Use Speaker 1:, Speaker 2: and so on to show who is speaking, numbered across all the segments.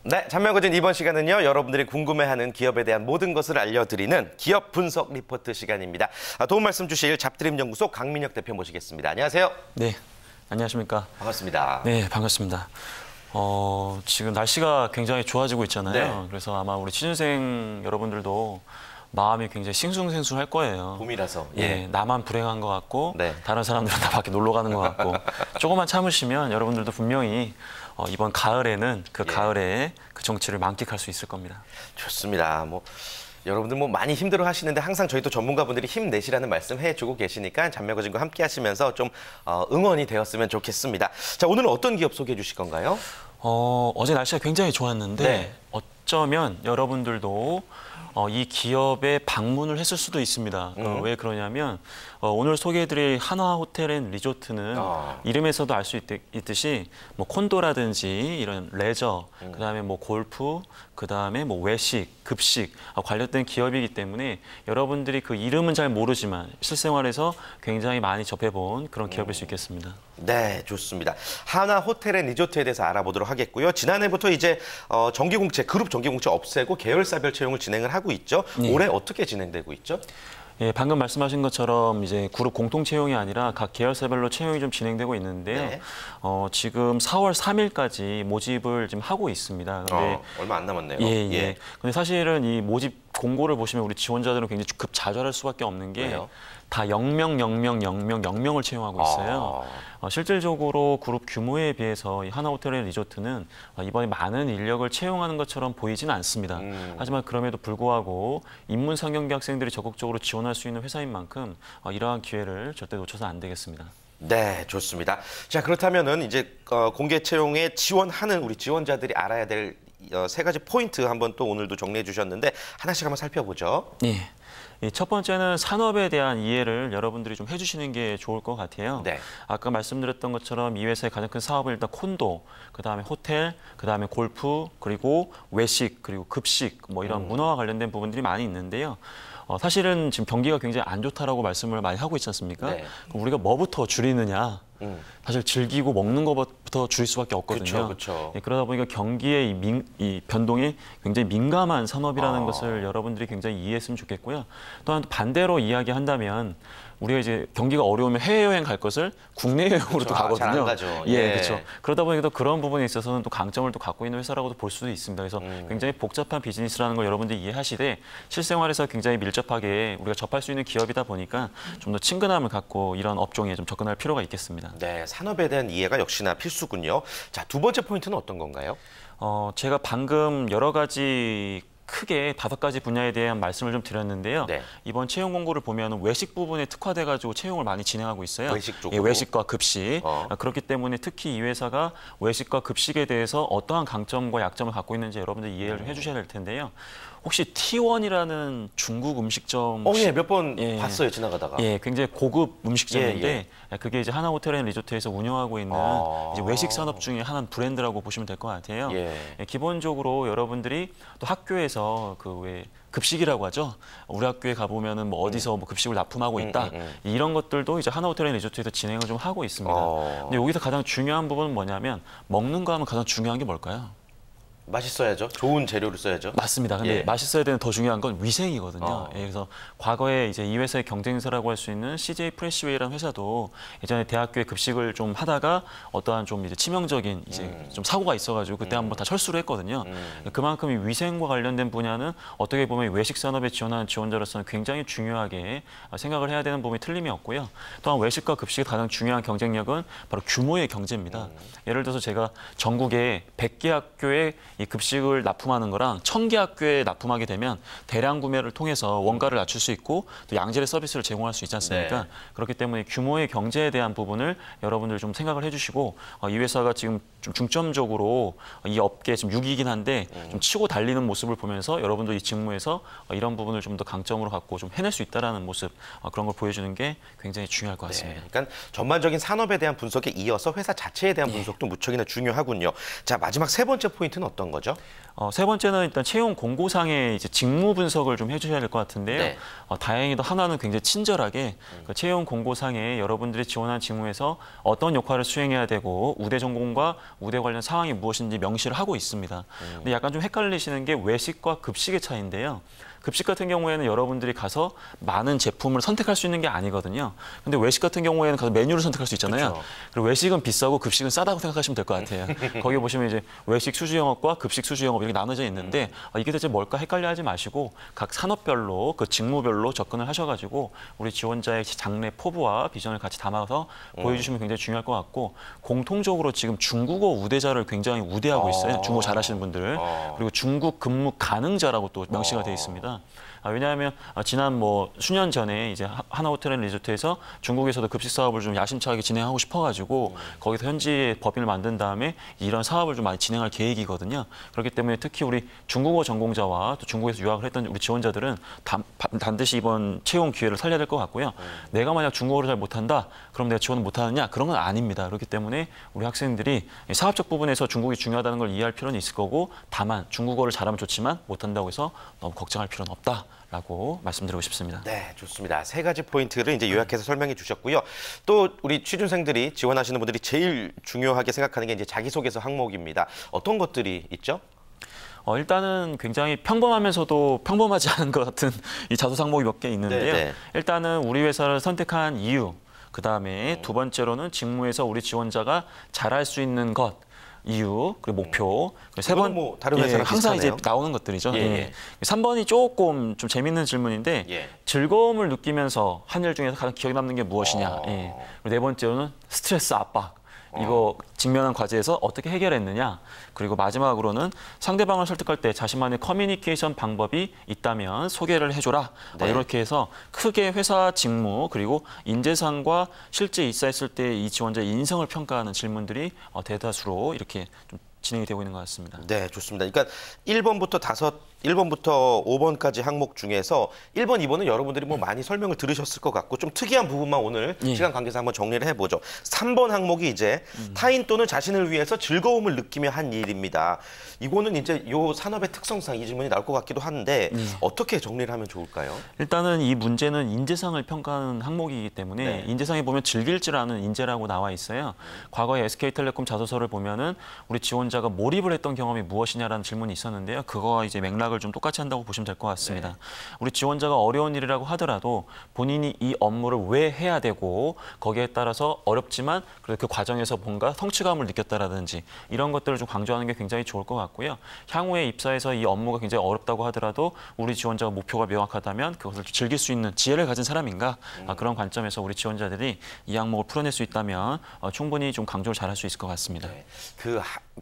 Speaker 1: 네, 잔명거진 이번 시간은요. 여러분들이 궁금해하는 기업에 대한 모든 것을 알려드리는 기업 분석 리포트 시간입니다. 도움 말씀 주실 잡드림연구소 강민혁 대표 모시겠습니다. 안녕하세요.
Speaker 2: 네, 안녕하십니까.
Speaker 1: 반갑습니다.
Speaker 2: 네, 반갑습니다. 지금 날씨가 굉장히 좋아지고 있잖아요.
Speaker 1: 네.
Speaker 2: 그래서 아마 우리 취준생 여러분들도 마음이 굉장히 싱숭생숭할 거예요.
Speaker 1: 봄이라서.
Speaker 2: 예, 나만 불행한 것 같고
Speaker 1: 네.
Speaker 2: 다른 사람들은 다 밖에 놀러 가는 것 같고 조금만 참으시면 여러분들도 분명히 이번 가을에는 가을에 그 정치를 만끽할 수 있을 겁니다.
Speaker 1: 좋습니다. 여러분들 많이 힘들어 하시는데 항상 저희 또 전문가분들이 힘내시라는 말씀 해주고 계시니까 잔명거진과 함께 하시면서 좀 응원이 되었으면 좋겠습니다. 자, 오늘은 어떤 기업 소개해 주실 건가요?
Speaker 2: 어제 날씨가 굉장히 좋았는데
Speaker 1: 네.
Speaker 2: 어쩌면 여러분들도 이 기업에 방문을 했을 수도 있습니다. 왜 그러냐면 오늘 소개해드릴 하나호텔앤리조트는 이름에서도 알 수 있듯이 콘도라든지 이런 레저, 그다음에 골프, 그다음에 외식, 급식 관련된 기업이기 때문에 여러분들이 그 이름은 잘 모르지만 실생활에서 굉장히 많이 접해본 그런 기업일 수 있겠습니다.
Speaker 1: 네, 좋습니다. 하나호텔앤리조트에 대해서 알아보도록 하겠고요. 지난해부터 이제 정기공채, 그룹 정기공채 없애고 계열사별 채용을 진행을 하고 있죠.
Speaker 2: 네.
Speaker 1: 올해 어떻게 진행되고 있죠?
Speaker 2: 예, 방금 말씀하신 것처럼 이제 그룹 공통 채용이 아니라 각 계열사별로 채용이 좀 진행되고 있는데요.
Speaker 1: 네.
Speaker 2: 지금 4월 3일까지 모집을 지금 하고 있습니다. 근데
Speaker 1: 얼마 안 남았네요.
Speaker 2: 예. 근데 사실은 이 모집 공고를 보시면 우리 지원자들은 굉장히 급좌절할 수밖에 없는 게
Speaker 1: 왜요?
Speaker 2: 다 0명을 채용하고 있어요. 실질적으로 그룹 규모에 비해서 이 하나호텔앤리조트는 이번에 많은 인력을 채용하는 것처럼 보이지는 않습니다. 하지만 그럼에도 불구하고 인문 상경계 학생들이 적극적으로 지원할 수 있는 회사인 만큼 이러한 기회를 절대 놓쳐서 안 되겠습니다.
Speaker 1: 네, 좋습니다. 자, 그렇다면은 이제 공개 채용에 지원하는 우리 지원자들이 알아야 될 세 가지 포인트 한번 또 오늘도 정리해 주셨는데 하나씩 한번 살펴보죠.
Speaker 2: 예. 첫 번째는 산업에 대한 이해를 여러분들이 좀 해주시는 게 좋을 것 같아요.
Speaker 1: 네.
Speaker 2: 아까 말씀드렸던 것처럼 이 회사의 가장 큰 사업은 일단 콘도, 그다음에 호텔, 그다음에 골프, 그리고 외식, 그리고 급식 이런 문화와 관련된 부분들이 많이 있는데요. 사실은 지금 경기가 굉장히 안 좋다라고 말씀을 많이 하고 있지 않습니까?
Speaker 1: 네.
Speaker 2: 그럼 우리가 뭐부터 줄이느냐? 사실 즐기고 먹는 것부터 줄일 수밖에 없거든요.
Speaker 1: 그렇죠.
Speaker 2: 그러다 보니까 경기의 이 변동에 굉장히 민감한 산업이라는 것을 여러분들이 굉장히 이해했으면 좋겠고요. 또한 반대로 이야기한다면 우리가 이제 경기가 어려우면 해외여행 갈 것을 국내 여행으로 또 가거든요.
Speaker 1: 잘 안 가죠.
Speaker 2: 예, 그렇죠. 그러다 보니까 또 그런 부분에 있어서는 또 강점을 또 갖고 있는 회사라고도 볼 수도 있습니다. 그래서 굉장히 복잡한 비즈니스라는 걸 여러분들이 이해하시되 실생활에서 굉장히 밀접하게 우리가 접할 수 있는 기업이다 보니까 좀 더 친근함을 갖고 이런 업종에 좀 접근할 필요가 있겠습니다.
Speaker 1: 네, 산업에 대한 이해가 역시나 필수군요. 자, 두 번째 포인트는 어떤 건가요?
Speaker 2: 제가 방금 여러 가지 크게 5가지 분야에 대한 말씀을 좀 드렸는데요.
Speaker 1: 네.
Speaker 2: 이번 채용 공고를 보면 외식 부분에 특화돼가지고 채용을 많이 진행하고 있어요.
Speaker 1: 외식 쪽으로?
Speaker 2: 예, 외식과 급식. 그렇기 때문에 특히 이 회사가 외식과 급식에 대해서 어떠한 강점과 약점을 갖고 있는지 여러분들 이해를 좀 해주셔야 될 텐데요. 혹시 T1이라는 중국 음식점
Speaker 1: 예, 몇 번 봤어요, 지나가다가.
Speaker 2: 예, 굉장히 고급 음식점인데 그게 이제 하나호텔앤리조트에서 운영하고 있는 이제 외식 산업 중에 하나의 브랜드라고 보시면 될 것 같아요. 기본적으로 여러분들이 또 학교에서 왜 급식이라고 하죠. 우리 학교에 가보면은 어디서 급식을 납품하고 있다. 이런 것들도 이제 하나호텔앤리조트에서 진행을 좀 하고 있습니다. 근데 여기서 가장 중요한 부분은 뭐냐면 먹는 거 하면 가장 중요한 게 뭘까요?
Speaker 1: 맛있어야죠. 좋은 재료를 써야죠.
Speaker 2: 맞습니다. 근데 맛있어야 되는 더 중요한 건 위생이거든요. 그래서 과거에 이제 이 회사의 경쟁사라고 할 수 있는 CJ 프레시웨이라는 회사도 예전에 대학교에 급식을 좀 하다가 어떠한 좀 이제 치명적인 이제 좀 사고가 있어가지고 그때 한번 다 철수를 했거든요. 그만큼 이 위생과 관련된 분야는 어떻게 보면 외식 산업에 지원하는 지원자로서는 굉장히 중요하게 생각을 해야 되는 부분이 틀림이 없고요. 또한 외식과 급식의 가장 중요한 경쟁력은 바로 규모의 경제입니다. 예를 들어서 제가 전국에 100개 학교에 이 급식을 납품하는 거랑 1000개 학교에 납품하게 되면 대량 구매를 통해서 원가를 낮출 수 있고 또 양질의 서비스를 제공할 수 있지 않습니까?
Speaker 1: 네.
Speaker 2: 그렇기 때문에 규모의 경제에 대한 부분을 여러분들 좀 생각을 해주시고 이 회사가 지금 좀 중점적으로 이 업계 지금 6위이긴 한데 좀 치고 달리는 모습을 보면서 여러분들 이 직무에서 이런 부분을 좀 더 강점으로 갖고 좀 해낼 수 있다라는 모습 그런 걸 보여주는 게 굉장히 중요할 것 같습니다.
Speaker 1: 그러니까 전반적인 산업에 대한 분석에 이어서 회사 자체에 대한 분석도 무척이나 중요하군요. 자, 마지막 세 번째 포인트는 어떤 어떤 거죠?
Speaker 2: 세 번째는 일단 채용 공고상의 이제 직무 분석을 좀 해주셔야 될 것 같은데요.
Speaker 1: 네.
Speaker 2: 다행히도 하나는 굉장히 친절하게 그 채용 공고상에 여러분들이 지원한 직무에서 어떤 역할을 수행해야 되고 우대 전공과 우대 관련 사항이 무엇인지 명시를 하고 있습니다. 근데 약간 좀 헷갈리시는 게 외식과 급식의 차이인데요. 급식 같은 경우에는 여러분들이 가서 많은 제품을 선택할 수 있는 게 아니거든요. 근데 외식 같은 경우에는 가서 메뉴를 선택할 수 있잖아요.
Speaker 1: 그쵸.
Speaker 2: 그리고 외식은 비싸고 급식은 싸다고 생각하시면 될 것 같아요. 거기 보시면 이제 외식 수주 영업과 급식 수주 영업 이렇게 나눠져 있는데 이게 대체 뭘까 헷갈려하지 마시고 각 산업별로 그 직무별로 접근을 하셔가지고 우리 지원자의 장래 포부와 비전을 같이 담아서 보여주시면 굉장히 중요할 것 같고 공통적으로 지금 중국어 우대자를 굉장히 우대하고 있어요. 중국어 잘하시는 분들. 그리고 중국 근무 가능자라고 또 명시가 돼 있습니다. 왜냐하면 지난 뭐 수년 전에 이제 하나호텔앤리조트에서 중국에서도 급식 사업을 좀 야심차게 진행하고 싶어가지고 거기서 현지 법인을 만든 다음에 이런 사업을 좀 많이 진행할 계획이거든요. 그렇기 때문에 특히 우리 중국어 전공자와 또 중국에서 유학을 했던 우리 지원자들은 반드시 이번 채용 기회를 살려야 될 것 같고요. 내가 만약 중국어를 잘 못한다, 그럼 내가 지원을 못하느냐? 그런 건 아닙니다. 그렇기 때문에 우리 학생들이 사업적 부분에서 중국이 중요하다는 걸 이해할 필요는 있을 거고 다만 중국어를 잘하면 좋지만 못한다고 해서 너무 걱정할 필요는 없다. 라고 말씀드리고 싶습니다.
Speaker 1: 네, 좋습니다. 세 가지 포인트를 이제 요약해서 설명해 주셨고요. 또 우리 취준생들이 지원하시는 분들이 제일 중요하게 생각하는 게 이제 자기소개서 항목입니다. 어떤 것들이 있죠?
Speaker 2: 일단은 굉장히 평범하면서도 평범하지 않은 것 같은 이 자소서 항목이 몇 개 있는데요.
Speaker 1: 네.
Speaker 2: 일단은 우리 회사를 선택한 이유, 그다음에 두 번째로는 직무에서 우리 지원자가 잘할 수 있는 것, 이유, 그리고 목표, 세 번,
Speaker 1: 뭐 다른 회사랑
Speaker 2: 항상
Speaker 1: 비슷하네요.
Speaker 2: 이제 나오는 것들이죠.
Speaker 1: 예.
Speaker 2: 3번이 조금 좀 재밌는 질문인데
Speaker 1: 예.
Speaker 2: 즐거움을 느끼면서 한 일 중에서 가장 기억에 남는 게 무엇이냐. 그리고 네 번째로는 스트레스 압박. 이거 직면한 과제에서 어떻게 해결했느냐. 그리고 마지막으로는 상대방을 설득할 때 자신만의 커뮤니케이션 방법이 있다면 소개를 해줘라.
Speaker 1: 네.
Speaker 2: 이렇게 해서 크게 회사 직무 그리고 인재상과 실제 입사했을 때 이 지원자의 인성을 평가하는 질문들이 대다수로 이렇게 좀 진행이 되고 있는 것 같습니다.
Speaker 1: 네, 좋습니다. 그러니까 1번부터 5번까지 항목 중에서 1번, 2번은 여러분들이 뭐 많이 설명을 들으셨을 것 같고 좀 특이한 부분만 오늘 시간 관계상 한번 정리를 해보죠. 3번 항목이 이제 타인 또는 자신을 위해서 즐거움을 느끼며 한 일입니다. 이거는 이제 요 산업의 특성상 이 질문이 나올 것 같기도 한데 어떻게 정리를 하면 좋을까요?
Speaker 2: 일단은 이 문제는 인재상을 평가하는 항목이기 때문에
Speaker 1: 네.
Speaker 2: 인재상에 보면 즐길 줄 아는 인재라고 나와 있어요. 과거에 SK텔레콤 자소서를 보면은 우리 지원자가 몰입을 했던 경험이 무엇이냐라는 질문이 있었는데요. 그거와 이제 맥락을 좀 똑같이 한다고 보시면 될 것 같습니다.
Speaker 1: 네.
Speaker 2: 우리 지원자가 어려운 일이라고 하더라도 본인이 이 업무를 왜 해야 되고 거기에 따라서 어렵지만 그래도 그 과정에서 뭔가 성취감을 느꼈다라든지 이런 것들을 좀 강조하는 게 굉장히 좋을 것 같고요. 향후에 입사해서 이 업무가 굉장히 어렵다고 하더라도 우리 지원자가 목표가 명확하다면 그것을 즐길 수 있는 지혜를 가진 사람인가 그런 관점에서 우리 지원자들이 이 항목을 풀어낼 수 있다면 충분히 좀 강조를 잘할 수 있을 것 같습니다.
Speaker 1: 네.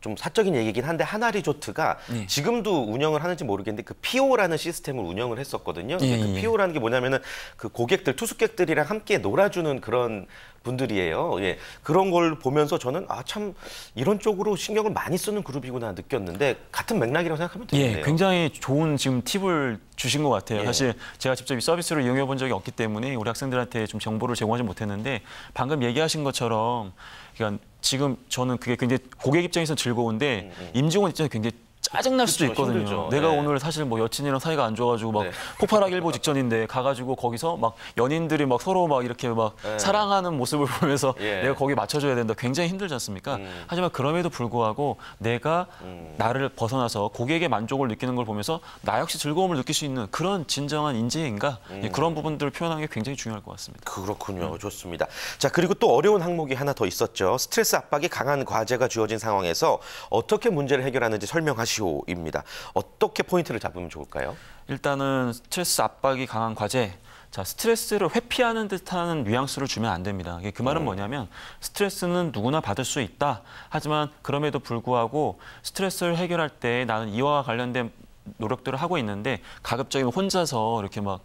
Speaker 1: 좀 사적인 얘기긴 한데 하나리조트가 지금도 운영을 하는지 모르겠는데 그 PO라는 시스템을 운영을 했었거든요. 그 PO라는 게 뭐냐면은 그 고객들, 투숙객들이랑 함께 놀아주는 그런 분들이에요. 예. 그런 걸 보면서 저는 참 이런 쪽으로 신경을 많이 쓰는 그룹이구나 느꼈는데 같은 맥락이라고 생각하면 되겠네요.
Speaker 2: 예, 굉장히 좋은 지금 팁을 주신 것 같아요.
Speaker 1: 예.
Speaker 2: 사실 제가 직접 이 서비스를 이용해 본 적이 없기 때문에 우리 학생들한테 좀 정보를 제공하지 못했는데 방금 얘기하신 것처럼 그러니까 지금 저는 그게 굉장히 고객 입장에서는 즐거운데 임직원 입장에서 굉장히 짜증날 수도
Speaker 1: 그쵸,
Speaker 2: 있거든요.
Speaker 1: 힘들죠.
Speaker 2: 내가
Speaker 1: 네.
Speaker 2: 오늘 사실 뭐 여친이랑 사이가 안 좋아가지고 막
Speaker 1: 네.
Speaker 2: 폭발하기 일보 직전인데 가가지고 거기서 막 연인들이 막 서로 막 이렇게 막
Speaker 1: 네.
Speaker 2: 사랑하는 모습을 보면서
Speaker 1: 예.
Speaker 2: 내가 거기 맞춰줘야 된다. 굉장히 힘들지 않습니까? 하지만 그럼에도 불구하고 내가 나를 벗어나서 고객의 만족을 느끼는 걸 보면서 나 역시 즐거움을 느낄 수 있는 그런 진정한 인재인가 그런 부분들을 표현하는 게 굉장히 중요할 것 같습니다.
Speaker 1: 그렇군요. 좋습니다. 자, 그리고 또 어려운 항목이 하나 더 있었죠. 스트레스 압박이 강한 과제가 주어진 상황에서 어떻게 문제를 해결하는지 설명하시오입니다. 어떻게 포인트를 잡으면 좋을까요?
Speaker 2: 일단은 스트레스 압박이 강한 과제. 자, 스트레스를 회피하는 듯한 뉘앙스를 주면 안 됩니다. 그 말은 뭐냐면 스트레스는 누구나 받을 수 있다. 하지만 그럼에도 불구하고 스트레스를 해결할 때 나는 이와 관련된 노력들을 하고 있는데 가급적이면 혼자서 이렇게 막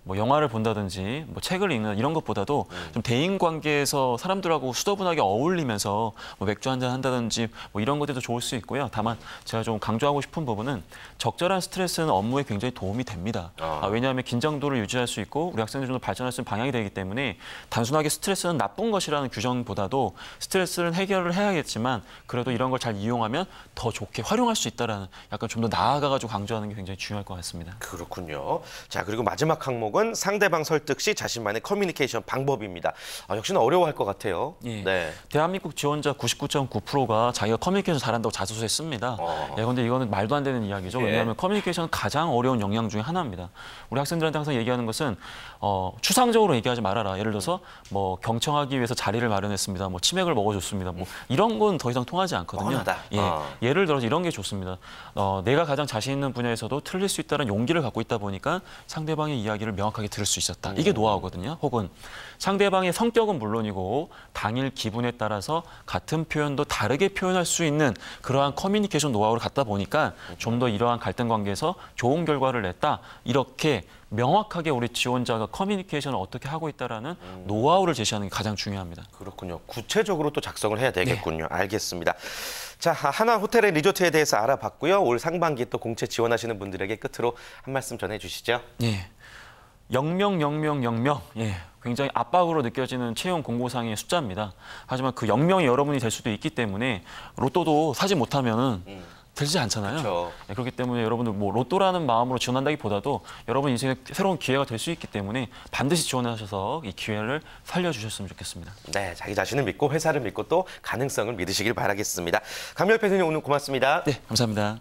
Speaker 2: 뭐 영화를 본다든지 뭐 책을 읽는 이런 것보다도 좀 대인 관계에서 사람들하고 수더분하게 어울리면서 뭐 맥주 한잔 한다든지 뭐 이런 것들도 좋을 수 있고요. 다만 제가 좀 강조하고 싶은 부분은 적절한 스트레스는 업무에 굉장히 도움이 됩니다. 왜냐하면 긴장도를 유지할 수 있고 우리 학생들 좀 더 발전할 수 있는 방향이 되기 때문에 단순하게 스트레스는 나쁜 것이라는 규정보다도 스트레스는 해결을 해야겠지만 그래도 이런 걸 잘 이용하면 더 좋게 활용할 수 있다라는 약간 좀 더 나아가가지고 강조하는 게 굉장히 중요할 것 같습니다.
Speaker 1: 그렇군요. 자, 그리고 마지막 항목은 상대방 설득 시 자신만의 커뮤니케이션 방법입니다. 역시나 어려워할 것 같아요.
Speaker 2: 예.
Speaker 1: 네.
Speaker 2: 대한민국 지원자 99.9%가 자기가 커뮤니케이션 잘한다고 자소서에 씁니다. 그런데 이거는 말도 안 되는 이야기죠.
Speaker 1: 예.
Speaker 2: 왜냐하면 커뮤니케이션은 가장 어려운 역량 중에 하나입니다. 우리 학생들한테 항상 얘기하는 것은 추상적으로 얘기하지 말아라. 예를 들어서 뭐 경청하기 위해서 자리를 마련했습니다. 뭐 치맥을 먹어줬습니다. 뭐 이런 건 더 이상 통하지 않거든요.
Speaker 1: 뻔하다.
Speaker 2: 예. 예를 들어서 이런 게 좋습니다. 내가 가장 자신 있는 분야에서도 틀릴 수 있다는 용기를 갖고 있다 보니까 상대방의 이야기를 명확하게 들을 수 있었다. 이게 노하우거든요. 혹은 상대방의 성격은 물론이고 당일 기분에 따라서 같은 표현도 다르게 표현할 수 있는 그러한 커뮤니케이션 노하우를 갖다 보니까 좀 더 이러한 갈등 관계에서 좋은 결과를 냈다. 이렇게 명확하게 우리 지원자가 커뮤니케이션을 어떻게 하고 있다라는 노하우를 제시하는 게 가장 중요합니다.
Speaker 1: 그렇군요. 구체적으로 또 작성을 해야 되겠군요. 네. 알겠습니다. 자, 하나 호텔의 리조트에 대해서 알아봤고요. 올 상반기 또 공채 지원하시는 분들에게 끝으로 한 말씀 전해주시죠.
Speaker 2: 예, 0명. 예. 굉장히 압박으로 느껴지는 채용 공고상의 숫자입니다. 하지만 그 0명이 여러분이 될 수도 있기 때문에 로또도 사지 못하면은 되지 않잖아요.
Speaker 1: 그렇죠.
Speaker 2: 네, 그렇기 때문에 여러분들 뭐 로또라는 마음으로 지원한다기보다도 여러분 인생에 새로운 기회가 될 수 있기 때문에 반드시 지원하셔서 이 기회를 살려주셨으면 좋겠습니다.
Speaker 1: 네, 자기 자신을 믿고 회사를 믿고 또 가능성을 믿으시길 바라겠습니다. 강미열 PD님 오늘 고맙습니다.
Speaker 2: 네, 감사합니다.